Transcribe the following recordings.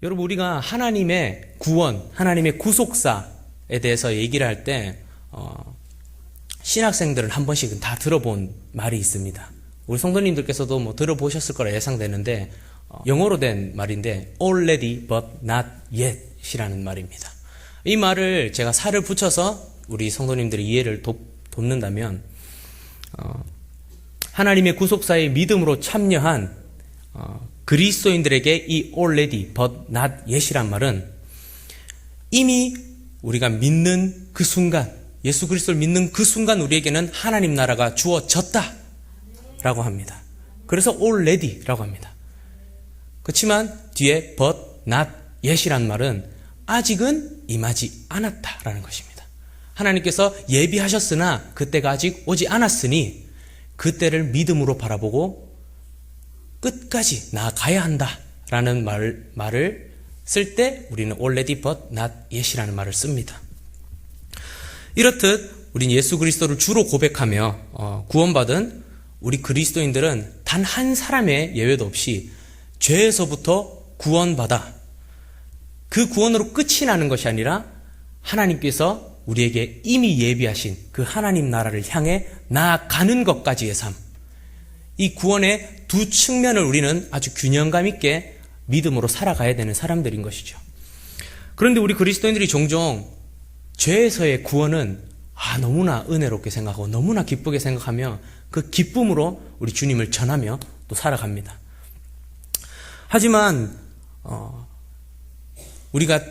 여러분, 우리가 하나님의 구원, 하나님의 구속사에 대해서 얘기를 할 때 신학생들은 한 번씩은 다 들어본 말이 있습니다. 우리 성도님들께서도 뭐 들어보셨을 거라 예상되는데 영어로 된 말인데 already but not yet 이라는 말입니다. 이 말을 제가 살을 붙여서 우리 성도님들의 이해를 돕는다면 하나님의 구속사의 믿음으로 참여한 그리스도인들에게 이 already but not yet이란 말은 이미 우리가 믿는 그 순간, 예수 그리스도를 믿는 그 순간 우리에게는 하나님 나라가 주어졌다 라고 합니다. 그래서 already 라고 합니다. 그렇지만 뒤에 but not yet이란 말은 아직은 임하지 않았다 라는 것입니다. 하나님께서 예비하셨으나 그때가 아직 오지 않았으니 그때를 믿음으로 바라보고 끝까지 나아가야 한다 라는 말을 쓸 때 우리는 already but not yet이라는 말을 씁니다. 이렇듯 우린 예수 그리스도를 주로 고백하며 구원받은 우리 그리스도인들은 단 한 사람의 예외도 없이 죄에서부터 구원받아 그 구원으로 끝이 나는 것이 아니라 하나님께서 우리에게 이미 예비하신 그 하나님 나라를 향해 나아가는 것까지의 삶, 이 구원의 두 측면을 우리는 아주 균형감 있게 믿음으로 살아가야 되는 사람들인 것이죠. 그런데 우리 그리스도인들이 종종 죄에서의 구원은 너무나 은혜롭게 생각하고 너무나 기쁘게 생각하며 그 기쁨으로 우리 주님을 전하며 또 살아갑니다. 하지만 우리가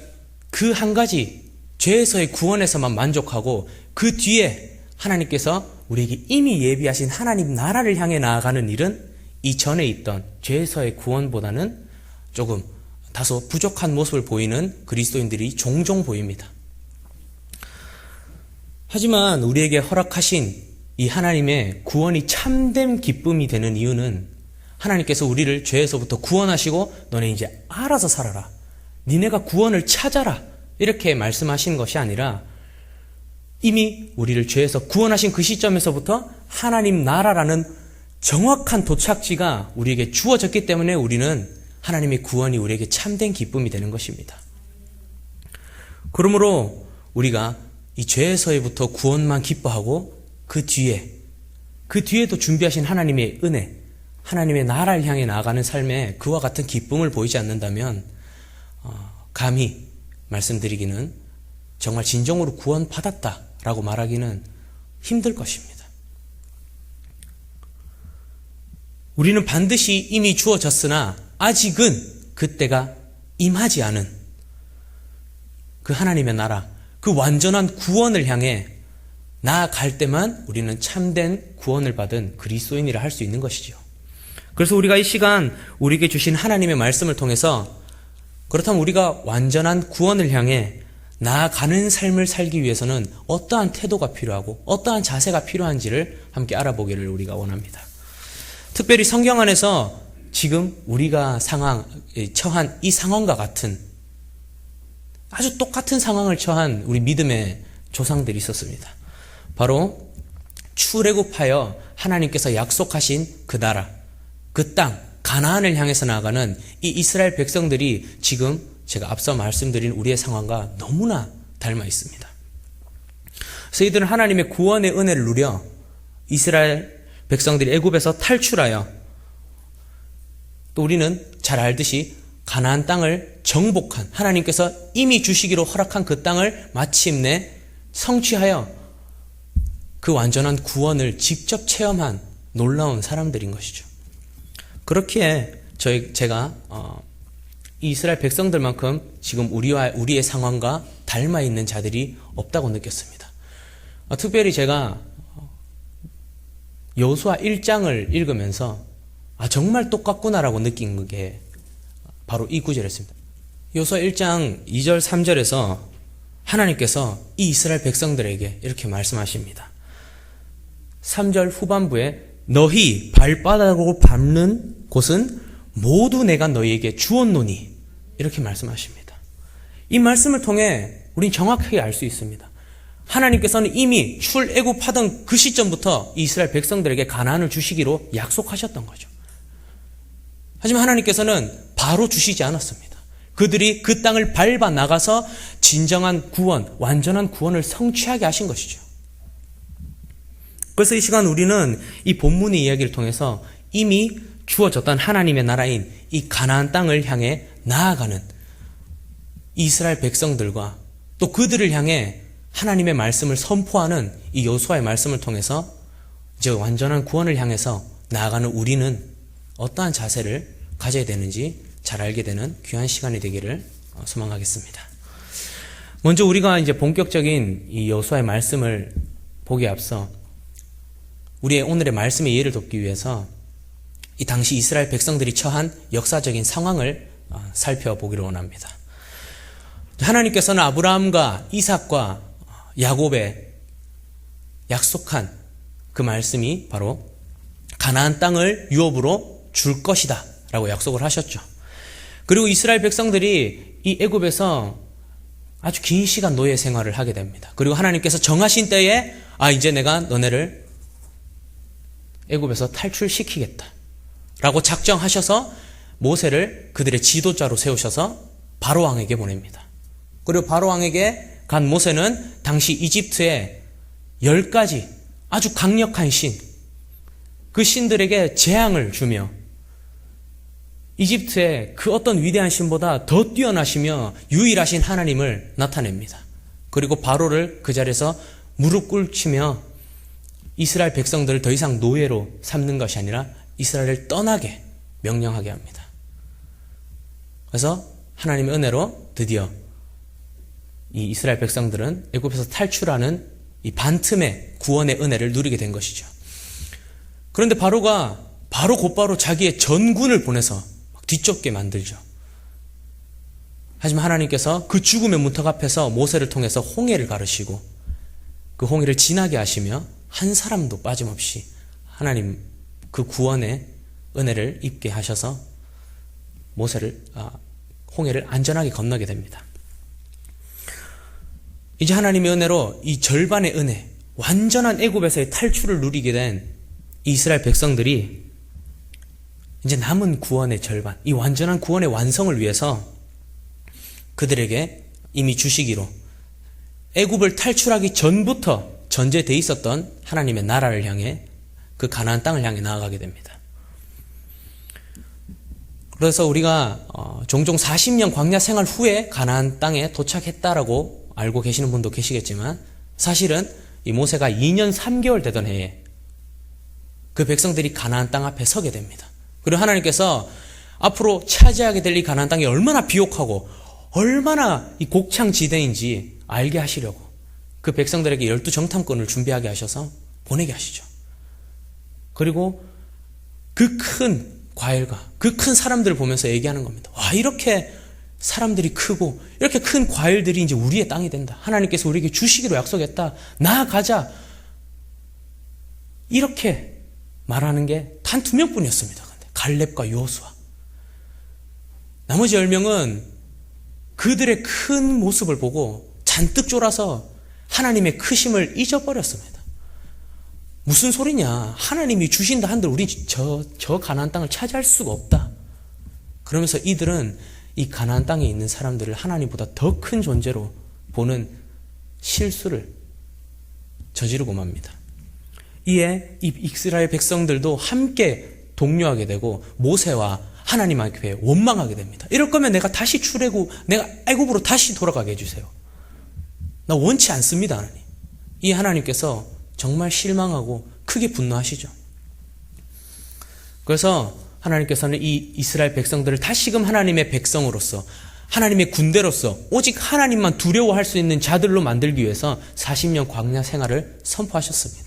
그 한 가지 죄에서의 구원에서만 만족하고 그 뒤에 하나님께서 우리에게 이미 예비하신 하나님 나라를 향해 나아가는 일은 이전에 있던 죄에서의 구원보다는 조금 다소 부족한 모습을 보이는 그리스도인들이 종종 보입니다. 하지만 우리에게 허락하신 이 하나님의 구원이 참된 기쁨이 되는 이유는 하나님께서 우리를 죄에서부터 구원하시고 너네 이제 알아서 살아라, 니네가 구원을 찾아라 이렇게 말씀하신 것이 아니라 이미 우리를 죄에서 구원하신 그 시점에서부터 하나님 나라라는 정확한 도착지가 우리에게 주어졌기 때문에 우리는 하나님의 구원이 우리에게 참된 기쁨이 되는 것입니다. 그러므로 우리가 이 죄에서부터 구원만 기뻐하고 그 뒤에도 준비하신 하나님의 은혜, 하나님의 나라를 향해 나아가는 삶에 그와 같은 기쁨을 보이지 않는다면 감히 말씀드리기는 정말 진정으로 구원받았다라고 말하기는 힘들 것입니다. 우리는 반드시 이미 주어졌으나 아직은 그때가 임하지 않은 그 하나님의 나라, 그 완전한 구원을 향해 나아갈 때만 우리는 참된 구원을 받은 그리스도인이라 할 수 있는 것이죠. 그래서 우리가 이 시간 우리에게 주신 하나님의 말씀을 통해서 그렇다면 우리가 완전한 구원을 향해 나아가는 삶을 살기 위해서는 어떠한 태도가 필요하고 어떠한 자세가 필요한지를 함께 알아보기를 우리가 원합니다. 특별히 성경 안에서 지금 우리가 처한 이 상황과 같은 아주 똑같은 상황을 처한 우리 믿음의 조상들이 있었습니다. 바로 출애굽하여 하나님께서 약속하신 그 나라, 그 땅, 가나안을 향해서 나아가는 이 이스라엘 백성들이 지금 제가 앞서 말씀드린 우리의 상황과 너무나 닮아 있습니다. 그래서 이들은 하나님의 구원의 은혜를 누려 이스라엘 백성들이 애굽에서 탈출하여 또 우리는 잘 알듯이 가나안 땅을 정복한 하나님께서 이미 주시기로 허락한 그 땅을 마침내 성취하여 그 완전한 구원을 직접 체험한 놀라운 사람들인 것이죠. 그렇기에 제가 이스라엘 백성들만큼 지금 우리의 상황과 닮아 있는 자들이 없다고 느꼈습니다. 특별히 제가 여호수아 1장을 읽으면서 정말 똑같구나라고 느낀 게 바로 이 구절이었습니다. 여호수아 1장 2절 3절에서 하나님께서 이 이스라엘 백성들에게 이렇게 말씀하십니다. 3절 후반부에 너희 발바닥으로 밟는 곳은 모두 내가 너희에게 주었노니 이렇게 말씀하십니다. 이 말씀을 통해 우린 정확하게 알 수 있습니다. 하나님께서는 이미 출애굽하던 그 시점부터 이스라엘 백성들에게 가나안을 주시기로 약속하셨던 거죠. 하지만 하나님께서는 바로 주시지 않았습니다. 그들이 그 땅을 밟아 나가서 진정한 구원, 완전한 구원을 성취하게 하신 것이죠. 그래서 이 시간 우리는 이 본문의 이야기를 통해서 이미 주어졌던 하나님의 나라인 이 가나안 땅을 향해 나아가는 이스라엘 백성들과 또 그들을 향해 하나님의 말씀을 선포하는 이 여호수아의 말씀을 통해서 이제 완전한 구원을 향해서 나아가는 우리는 어떠한 자세를 가져야 되는지 잘 알게 되는 귀한 시간이 되기를 소망하겠습니다. 먼저 우리가 이제 본격적인 이 여호수아의 말씀을 보기에 앞서 우리의 오늘의 말씀의 이해를 돕기 위해서 이 당시 이스라엘 백성들이 처한 역사적인 상황을 살펴보기를 원합니다. 하나님께서는 아브라함과 이삭과 야곱에 약속한 그 말씀이 바로 가나안 땅을 유업으로 줄 것이다 라고 약속을 하셨죠. 그리고 이스라엘 백성들이 이 애굽에서 아주 긴 시간 노예 생활을 하게 됩니다. 그리고 하나님께서 정하신 때에 이제 내가 너네를 애굽에서 탈출시키겠다 라고 작정하셔서 모세를 그들의 지도자로 세우셔서 바로왕에게 보냅니다. 그리고 바로왕에게 간 모세는 당시 이집트에 10가지 아주 강력한 신, 그 신들에게 재앙을 주며 이집트의 그 어떤 위대한 신보다 더 뛰어나시며 유일하신 하나님을 나타냅니다. 그리고 바로를 그 자리에서 무릎 꿇치며 이스라엘 백성들을 더 이상 노예로 삼는 것이 아니라 이스라엘을 떠나게 명령하게 합니다. 그래서 하나님의 은혜로 드디어 이 이스라엘 백성들은 애굽에서 탈출하는 이 반틈의 구원의 은혜를 누리게 된 것이죠. 그런데 바로가 곧바로 자기의 전군을 보내서 뒤쫓게 만들죠. 하지만 하나님께서 그 죽음의 문턱 앞에서 모세를 통해서 홍해를 가르시고 그 홍해를 지나게 하시며 한 사람도 빠짐없이 하나님 그 구원의 은혜를 입게 하셔서 모세를 홍해를 안전하게 건너게 됩니다. 이제 하나님의 은혜로 이 절반의 은혜, 완전한 애굽에서의 탈출을 누리게 된 이스라엘 백성들이 이제 남은 구원의 절반, 이 완전한 구원의 완성을 위해서 그들에게 이미 주시기로 애굽을 탈출하기 전부터 전제되어 있었던 하나님의 나라를 향해 그 가나안 땅을 향해 나아가게 됩니다. 그래서 우리가 종종 40년 광야 생활 후에 가나안 땅에 도착했다라고 알고 계시는 분도 계시겠지만 사실은 이 모세가 2년 3개월 되던 해에 그 백성들이 가나안 땅 앞에 서게 됩니다. 그리고 하나님께서 앞으로 차지하게 될 이 가나안 땅이 얼마나 비옥하고 얼마나 이 곡창지대인지 알게 하시려고 그 백성들에게 12정탐꾼을 준비하게 하셔서 보내게 하시죠. 그리고 그 큰 과일과 그 큰 사람들을 보면서 얘기하는 겁니다. 와, 이렇게 사람들이 크고 이렇게 큰 과일들이 이제 우리의 땅이 된다. 하나님께서 우리에게 주시기로 약속했다. 나아가자. 이렇게 말하는 게 단 2명뿐이었습니다. 갈렙과 여호수아. 나머지 10명은 그들의 큰 모습을 보고 잔뜩 쫄아서 하나님의 크심을 잊어버렸습니다. 무슨 소리냐. 하나님이 주신다 한들 우리 저 가나안 땅을 차지할 수가 없다. 그러면서 이들은 이 가나안 땅에 있는 사람들을 하나님보다 더 큰 존재로 보는 실수를 저지르고 맙니다. 이에 이 이스라엘 백성들도 함께 동요하게 되고 모세와 하나님 앞에 원망하게 됩니다. 이럴 거면 내가 다시 출애굽, 내가 애굽으로 다시 돌아가게 해주세요. 나 원치 않습니다, 하나님. 이 하나님께서 정말 실망하고 크게 분노하시죠. 그래서 하나님께서는 이 이스라엘 백성들을 다시금 하나님의 백성으로서 하나님의 군대로서 오직 하나님만 두려워할 수 있는 자들로 만들기 위해서 40년 광야 생활을 선포하셨습니다.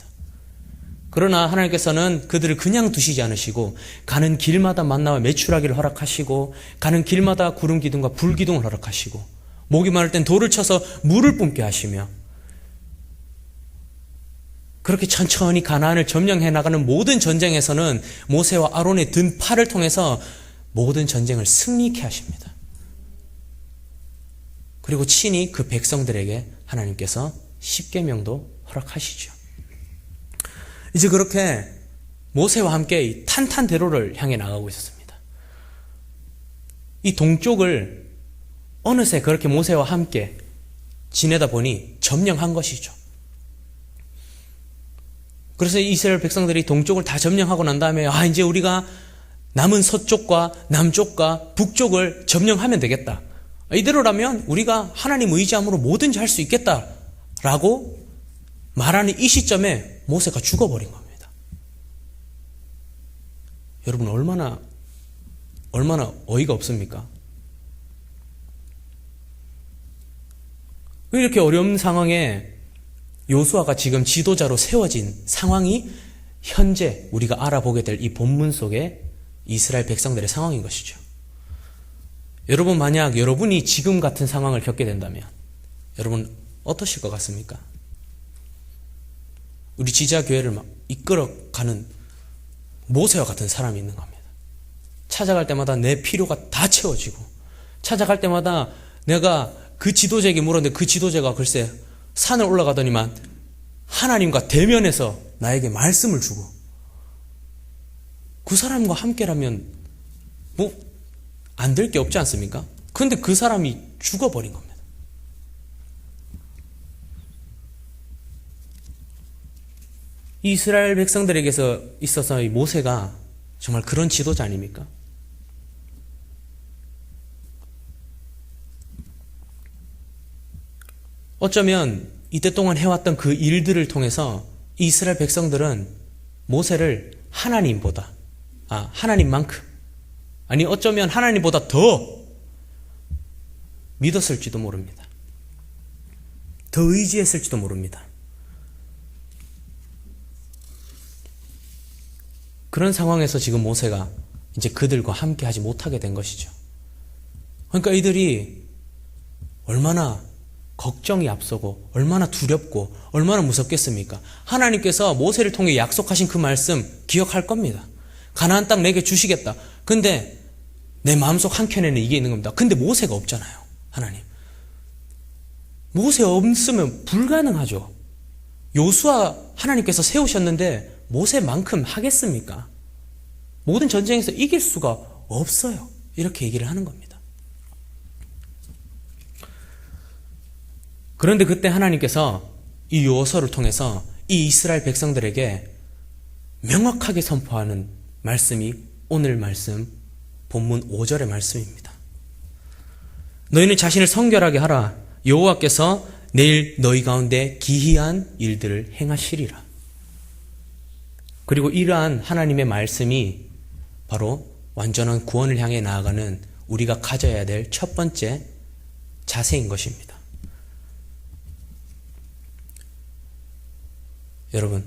그러나 하나님께서는 그들을 그냥 두시지 않으시고 가는 길마다 만나와 매출하기를 허락하시고 가는 길마다 구름 기둥과 불 기둥을 허락하시고 목이 마를 땐 돌을 쳐서 물을 뿜게 하시며 그렇게 천천히 가나안을 점령해 나가는 모든 전쟁에서는 모세와 아론의 든 팔을 통해서 모든 전쟁을 승리케 하십니다. 그리고 친히 그 백성들에게 하나님께서 십계명도 허락하시죠. 이제 그렇게 모세와 함께 이 탄탄대로를 향해 나가고 있었습니다. 이 동쪽을 어느새 그렇게 모세와 함께 지내다 보니 점령한 것이죠. 그래서 이스라엘 백성들이 동쪽을 다 점령하고 난 다음에 이제 우리가 남은 서쪽과 남쪽과 북쪽을 점령하면 되겠다. 이대로라면 우리가 하나님 의지함으로 뭐든지 할 수 있겠다라고 말하는 이 시점에 모세가 죽어버린 겁니다. 여러분 얼마나 어이가 없습니까? 이렇게 어려운 상황에 요수아가 지금 지도자로 세워진 상황이 현재 우리가 알아보게 될 이 본문 속에 이스라엘 백성들의 상황인 것이죠. 여러분 만약 여러분이 지금 같은 상황을 겪게 된다면 여러분 어떠실 것 같습니까? 우리 지자교회를 막 이끌어가는 모세와 같은 사람이 있는 겁니다. 찾아갈 때마다 내 필요가 다 채워지고 찾아갈 때마다 내가 그 지도자에게 물었는데 그 지도자가 글쎄 산을 올라가더니만 하나님과 대면해서 나에게 말씀을 주고 그 사람과 함께라면 안 될 게 없지 않습니까? 그런데 그 사람이 죽어버린 겁니다. 이스라엘 백성들에게서 있어서 이 모세가 정말 그런 지도자 아닙니까? 어쩌면 이때 동안 해왔던 그 일들을 통해서 이스라엘 백성들은 모세를 하나님만큼, 아니 어쩌면 하나님보다 더 믿었을지도 모릅니다. 더 의지했을지도 모릅니다. 그런 상황에서 지금 모세가 이제 그들과 함께 하지 못하게 된 것이죠. 그러니까 이들이 얼마나 걱정이 앞서고 얼마나 두렵고 얼마나 무섭겠습니까? 하나님께서 모세를 통해 약속하신 그 말씀 기억할 겁니다. 가나안 땅 내게 주시겠다. 근데 내 마음속 한켠에는 이게 있는 겁니다. 근데 모세가 없잖아요. 하나님. 모세 없으면 불가능하죠. 요수아 하나님께서 세우셨는데 모세만큼 하겠습니까? 모든 전쟁에서 이길 수가 없어요. 이렇게 얘기를 하는 겁니다. 그런데 그때 하나님께서 이 요서를 통해서 이 이스라엘 백성들에게 명확하게 선포하는 말씀이 오늘 말씀 본문 5절의 말씀입니다. 너희는 자신을 성결하게 하라. 여호와께서 내일 너희 가운데 기이한 일들을 행하시리라. 그리고 이러한 하나님의 말씀이 바로 완전한 구원을 향해 나아가는 우리가 가져야 될 첫 번째 자세인 것입니다. 여러분,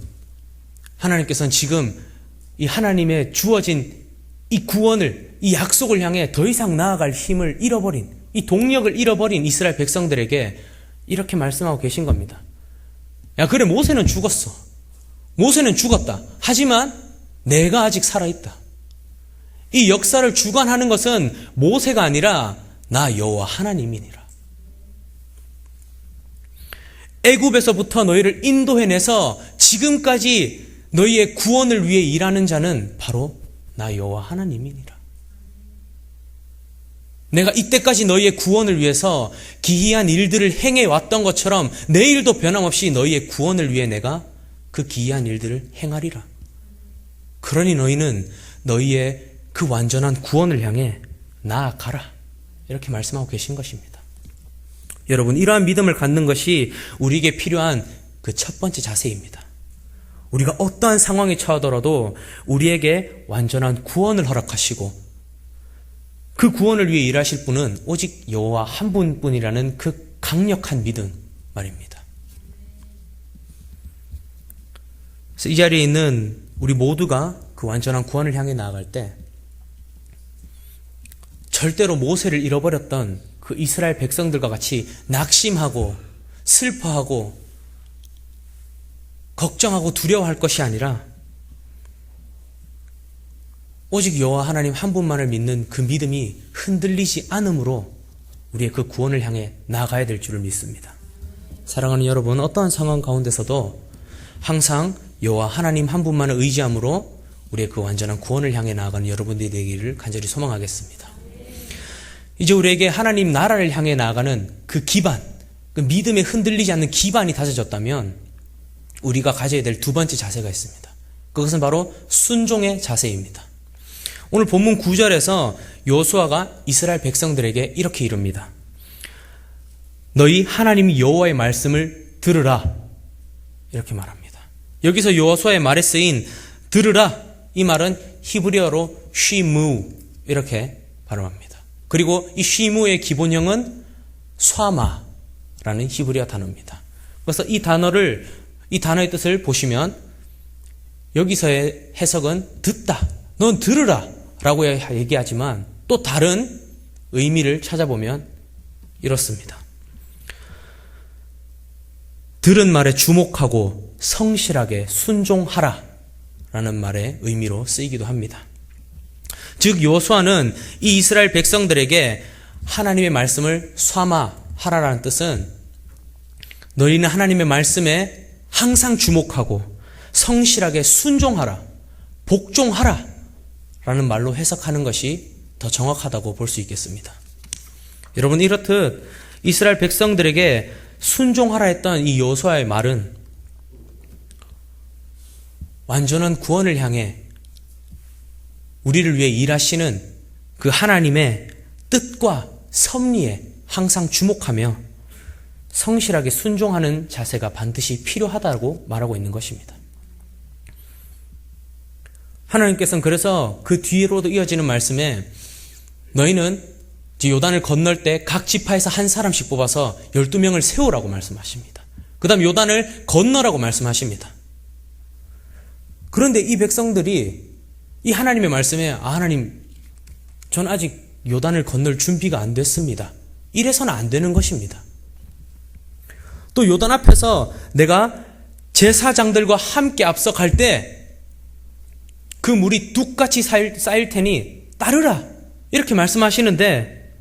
하나님께서는 지금 이 하나님의 주어진 이 구원을, 이 약속을 향해 더 이상 나아갈 힘을 잃어버린, 이 동력을 잃어버린 이스라엘 백성들에게 이렇게 말씀하고 계신 겁니다. 야, 그래, 모세는 죽었어. 모세는 죽었다. 하지만 내가 아직 살아있다. 이 역사를 주관하는 것은 모세가 아니라 나 여호와 하나님이니라. 애굽에서부터 너희를 인도해내서 지금까지 너희의 구원을 위해 일하는 자는 바로 나 여호와 하나님이니라. 내가 이때까지 너희의 구원을 위해서 기이한 일들을 행해왔던 것처럼 내일도 변함없이 너희의 구원을 위해 내가 그 기이한 일들을 행하리라. 그러니 너희는 너희의 그 완전한 구원을 향해 나아가라. 이렇게 말씀하고 계신 것입니다. 여러분, 이러한 믿음을 갖는 것이 우리에게 필요한 그 첫 번째 자세입니다. 우리가 어떠한 상황에 처하더라도 우리에게 완전한 구원을 허락하시고 그 구원을 위해 일하실 분은 오직 여호와 한 분뿐이라는 그 강력한 믿음 말입니다. 그래서 이 자리에 있는 우리 모두가 그 완전한 구원을 향해 나아갈 때 절대로 모세를 잃어버렸던 그 이스라엘 백성들과 같이 낙심하고 슬퍼하고 걱정하고 두려워할 것이 아니라 오직 여호와 하나님 한 분만을 믿는 그 믿음이 흔들리지 않음으로 우리의 그 구원을 향해 나아가야 될 줄을 믿습니다. 사랑하는 여러분, 어떠한 상황 가운데서도 항상 여호와 하나님 한 분만을 의지함으로 우리의 그 완전한 구원을 향해 나아가는 여러분들이 되기를 간절히 소망하겠습니다. 이제 우리에게 하나님 나라를 향해 나아가는 그 기반, 그 믿음에 흔들리지 않는 기반이 다져졌다면 우리가 가져야 될 두 번째 자세가 있습니다. 그것은 바로 순종의 자세입니다. 오늘 본문 9절에서 여호수아가 이스라엘 백성들에게 이렇게 이릅니다. 너희 하나님 여호와의 말씀을 들으라. 이렇게 말합니다. 여기서 여호수아의 말에 쓰인 들으라, 이 말은 히브리어로 쉬무 이렇게 발음합니다. 그리고 이 쉬무의 기본형은 쏴마라는 히브리어 단어입니다. 그래서 이 단어의 뜻을 보시면 여기서의 해석은 듣다, 넌 들으라 라고 얘기하지만 또 다른 의미를 찾아보면 이렇습니다. 들은 말에 주목하고 성실하게 순종하라 라는 말의 의미로 쓰이기도 합니다. 즉 여호수아는 이 이스라엘 백성들에게 하나님의 말씀을 쏴마하라라는 뜻은 너희는 하나님의 말씀에 항상 주목하고 성실하게 순종하라, 복종하라 라는 말로 해석하는 것이 더 정확하다고 볼 수 있겠습니다. 여러분, 이렇듯 이스라엘 백성들에게 순종하라 했던 이 여호수아의 말은 완전한 구원을 향해 우리를 위해 일하시는 그 하나님의 뜻과 섭리에 항상 주목하며 성실하게 순종하는 자세가 반드시 필요하다고 말하고 있는 것입니다. 하나님께서는 그래서 그 뒤로도 이어지는 말씀에 너희는 요단을 건널 때 각 지파에서 한 사람씩 뽑아서 12명을 세우라고 말씀하십니다. 그 다음 요단을 건너라고 말씀하십니다. 그런데 이 백성들이 이 하나님의 말씀에 하나님, 전 아직 요단을 건널 준비가 안 됐습니다. 이래서는 안 되는 것입니다. 또 요단 앞에서 내가 제사장들과 함께 앞서 갈 때 그 물이 둑같이 쌓일 테니 따르라 이렇게 말씀하시는데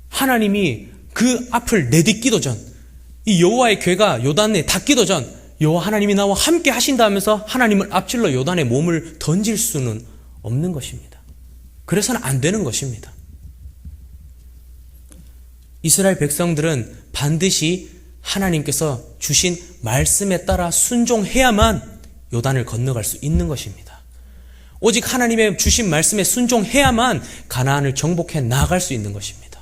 하나님이 그 앞을 내딛기도 전, 이 여호와의 궤가 요단에 닿기도 전 여호와 하나님이 나와 함께 하신다 하면서 하나님을 앞질러 요단에 몸을 던질 수는 없는 것입니다. 그래서는 안 되는 것입니다. 이스라엘 백성들은 반드시 하나님께서 주신 말씀에 따라 순종해야만 요단을 건너갈 수 있는 것입니다. 오직 하나님의 주신 말씀에 순종해야만 가나안을 정복해 나아갈 수 있는 것입니다.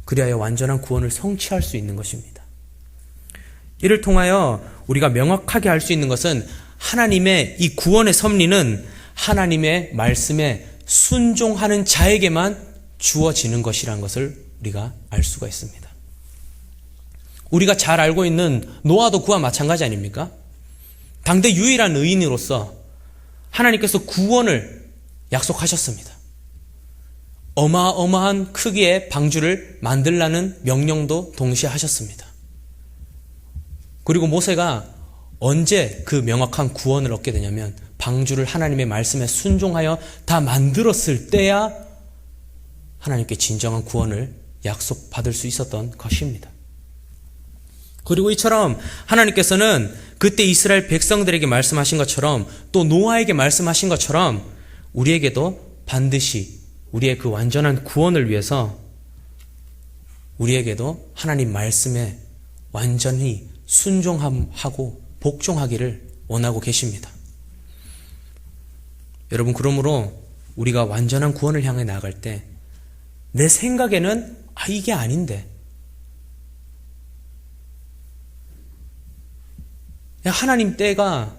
그리하여 완전한 구원을 성취할 수 있는 것입니다. 이를 통하여 우리가 명확하게 알 수 있는 것은 하나님의 이 구원의 섭리는 하나님의 말씀에 순종하는 자에게만 주어지는 것이라는 것을 우리가 알 수가 있습니다. 우리가 잘 알고 있는 노아도 그와 마찬가지 아닙니까? 당대 유일한 의인으로서 하나님께서 구원을 약속하셨습니다. 어마어마한 크기의 방주를 만들라는 명령도 동시에 하셨습니다. 그리고 모세가 언제 그 명확한 구원을 얻게 되냐면 방주를 하나님의 말씀에 순종하여 다 만들었을 때야 하나님께 진정한 구원을 약속받을 수 있었던 것입니다. 그리고 이처럼 하나님께서는 그때 이스라엘 백성들에게 말씀하신 것처럼 또 노아에게 말씀하신 것처럼 우리에게도 반드시 우리의 그 완전한 구원을 위해서 우리에게도 하나님 말씀에 완전히 순종하고 복종하기를 원하고 계십니다. 여러분, 그러므로 우리가 완전한 구원을 향해 나아갈 때 내 생각에는 이게 아닌데 하나님 때가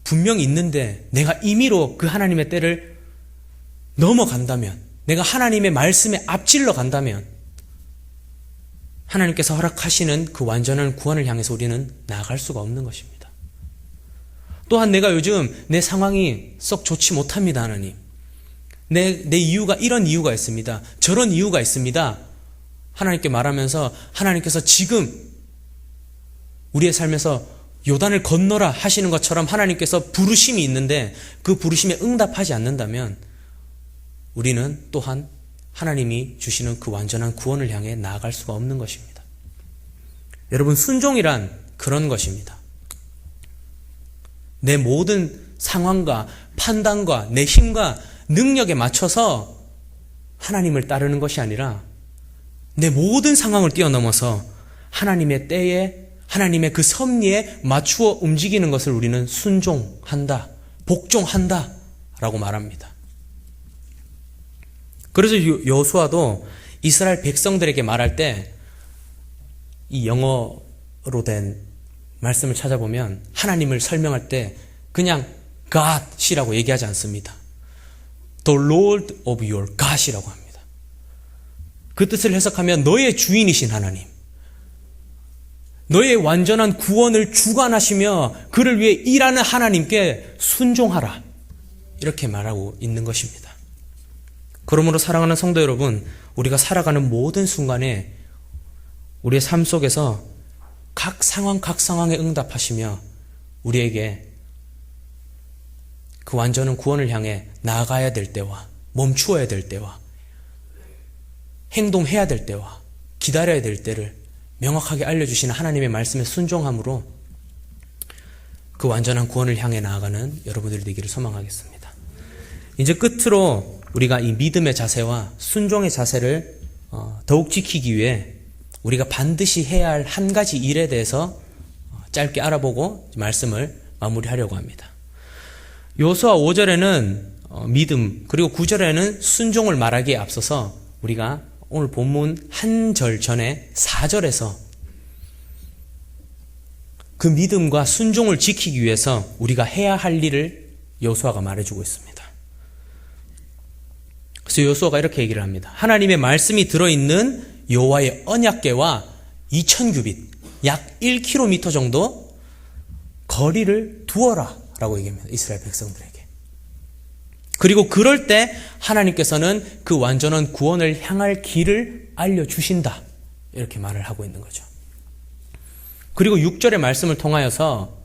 분명히 있는데 내가 임의로 그 하나님의 때를 넘어간다면, 내가 하나님의 말씀에 앞질러 간다면 하나님께서 허락하시는 그 완전한 구원을 향해서 우리는 나아갈 수가 없는 것입니다. 또한 내가 요즘 내 상황이 썩 좋지 못합니다. 하나님, 내 이유가 이런 이유가 있습니다. 저런 이유가 있습니다. 하나님께 말하면서 하나님께서 지금 우리의 삶에서 요단을 건너라 하시는 것처럼 하나님께서 부르심이 있는데 그 부르심에 응답하지 않는다면 우리는 또한 하나님이 주시는 그 완전한 구원을 향해 나아갈 수가 없는 것입니다. 여러분, 순종이란 그런 것입니다. 내 모든 상황과 판단과 내 힘과 능력에 맞춰서 하나님을 따르는 것이 아니라 내 모든 상황을 뛰어넘어서 하나님의 때에 하나님의 그 섭리에 맞추어 움직이는 것을 우리는 순종한다, 복종한다 라고 말합니다. 그래서 여호수아도 이스라엘 백성들에게 말할 때 이 영어로 된 말씀을 찾아보면 하나님을 설명할 때 그냥 God이라고 얘기하지 않습니다. The Lord of your God이라고 합니다. 그 뜻을 해석하면 너의 주인이신 하나님, 너의 완전한 구원을 주관하시며 그를 위해 일하는 하나님께 순종하라, 이렇게 말하고 있는 것입니다. 그러므로 사랑하는 성도 여러분, 우리가 살아가는 모든 순간에 우리의 삶 속에서 각 상황에 응답하시며 우리에게 그 완전한 구원을 향해 나아가야 될 때와 멈추어야 될 때와 행동해야 될 때와 기다려야 될 때를 명확하게 알려주시는 하나님의 말씀에 순종함으로 그 완전한 구원을 향해 나아가는 여러분들이 되기를 소망하겠습니다. 이제 끝으로 우리가 이 믿음의 자세와 순종의 자세를 더욱 지키기 위해 우리가 반드시 해야 할 한 가지 일에 대해서 짧게 알아보고 말씀을 마무리하려고 합니다. 여호수아 5절에는 믿음, 그리고 9절에는 순종을 말하기에 앞서서 우리가 오늘 본문 한 절 전에 4절에서 그 믿음과 순종을 지키기 위해서 우리가 해야 할 일을 여호수아가 말해주고 있습니다. 그래서 여호수아가 이렇게 얘기를 합니다. 하나님의 말씀이 들어있는 여호와의 언약궤와 2000규빗, 약 1km 정도 거리를 두어라 라고 얘기합니다. 이스라엘 백성들에게. 그리고 그럴 때 하나님께서는 그 완전한 구원을 향할 길을 알려주신다, 이렇게 말을 하고 있는 거죠. 그리고 6절의 말씀을 통하여서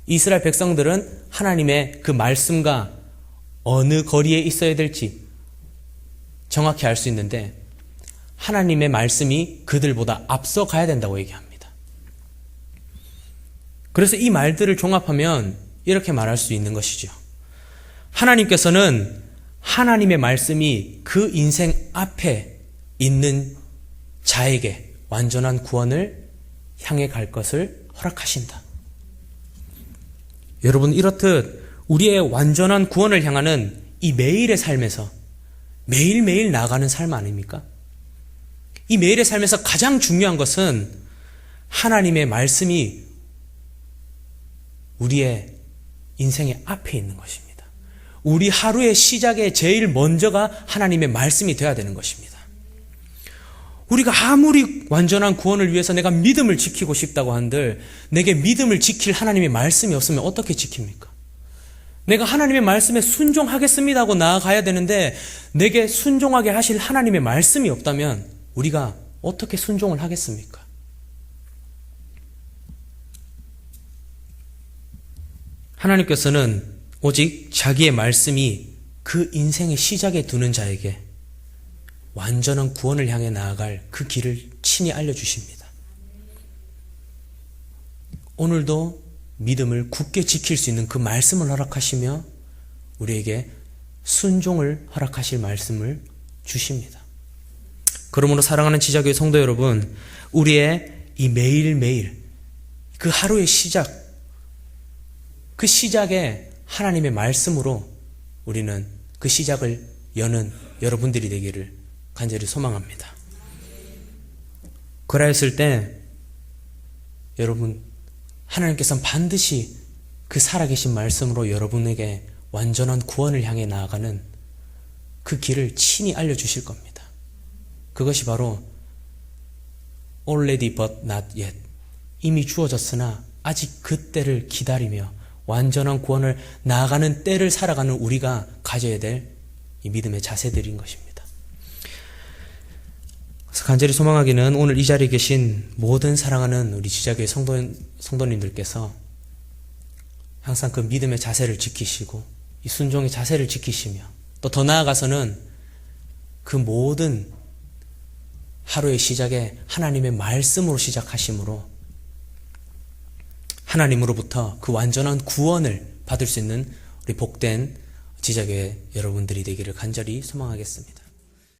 이스라엘 백성들은 하나님의 그 말씀과 어느 거리에 있어야 될지 정확히 알 수 있는데 하나님의 말씀이 그들보다 앞서 가야 된다고 얘기합니다. 그래서 이 말들을 종합하면 이렇게 말할 수 있는 것이죠. 하나님께서는 하나님의 말씀이 그 인생 앞에 있는 자에게 완전한 구원을 향해 갈 것을 허락하신다. 여러분, 이렇듯 우리의 완전한 구원을 향하는 이 매일의 삶에서 매일매일 나아가는 삶 아닙니까? 이 매일의 삶에서 가장 중요한 것은 하나님의 말씀이 우리의 인생의 앞에 있는 것입니다. 우리 하루의 시작에 제일 먼저가 하나님의 말씀이 되어야 되는 것입니다. 우리가 아무리 완전한 구원을 위해서 내가 믿음을 지키고 싶다고 한들 내게 믿음을 지킬 하나님의 말씀이 없으면 어떻게 지킵니까? 내가 하나님의 말씀에 순종하겠습니다 하고 나아가야 되는데 내게 순종하게 하실 하나님의 말씀이 없다면 우리가 어떻게 순종을 하겠습니까? 하나님께서는 오직 자기의 말씀이 그 인생의 시작에 두는 자에게 완전한 구원을 향해 나아갈 그 길을 친히 알려주십니다. 오늘도 믿음을 굳게 지킬 수 있는 그 말씀을 허락하시며 우리에게 순종을 허락하실 말씀을 주십니다. 그러므로 사랑하는 지자교회 성도 여러분, 우리의 이 매일매일 그 하루의 시작, 그 시작에 하나님의 말씀으로 우리는 그 시작을 여는 여러분들이 되기를 간절히 소망합니다. 그러했을 때 여러분, 하나님께서는 반드시 그 살아계신 말씀으로 여러분에게 완전한 구원을 향해 나아가는 그 길을 친히 알려주실 겁니다. 그것이 바로 already but not yet, 이미 주어졌으나 아직 그 때를 기다리며 완전한 구원을 나아가는 때를 살아가는 우리가 가져야 될 이 믿음의 자세들인 것입니다. 그래서 간절히 소망하기는 오늘 이 자리에 계신 모든 사랑하는 우리 지자교회 성도님들께서 항상 그 믿음의 자세를 지키시고 이 순종의 자세를 지키시며 또 더 나아가서는 그 모든 하루의 시작에 하나님의 말씀으로 시작하심으로 하나님으로부터 그 완전한 구원을 받을 수 있는 우리 복된 지자교회 여러분들이 되기를 간절히 소망하겠습니다.